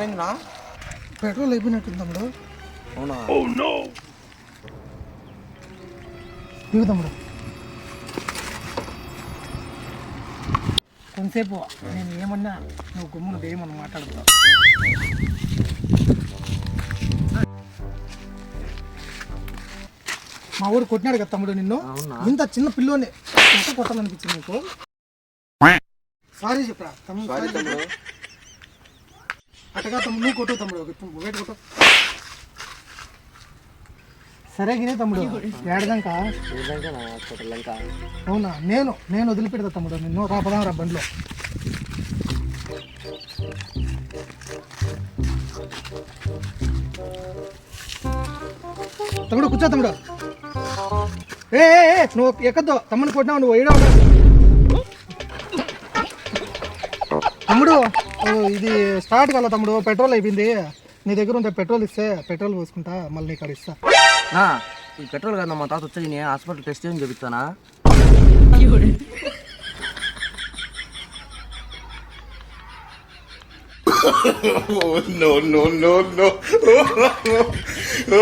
ఏమైందినా? Petrol అయిపోయినట్టుంది తమ్ముడు. అవునా? దిగు తమ్ముడు. కొంతసేపు నేను ఏమన్నా నువ్వు గుమ్మును దేయమని మాట్లాడుతావు. మా ఊరు కొట్టినాడు కదా తమ్ముడు నిన్ను. ఇంత చిన్న పిల్లోని ఎంత కొట్టాలనిపించింది నీకు? సారీ చెప్పరా తమ్ముడు. అట్టగా తమ్ముడు నువ్వు కొట్టు తమ్ముడు. వెయిట్ కొట్టు. సరే గినే తమ్ముడు. ఏడదాక అవునా? నేను వదిలిపెడతా తమ్ముడు నిన్ను. పదాం రా బండిలో. తమ్ముడు కూర్చో తమ్ముడు. ఏ నువ్వు ఎక్కద్దు. తమ్ముడు కొట్టినావు, నువ్వు వేయడం తమ్ముడు. ఇది స్టార్ట్ కాల తమ్ముడు. పెట్రోల్ అయిపోయింది. నీ దగ్గర ఉంటే పెట్రోల్ ఇస్తే పెట్రోల్ పోసుకుంటా, మళ్ళీ నీకు అది ఇస్తా. ఈ పెట్రోల్ కదా మా తాత వచ్చేది, నేను హాస్పిటల్ టెస్ట్ చేయని చెప్తానా? No.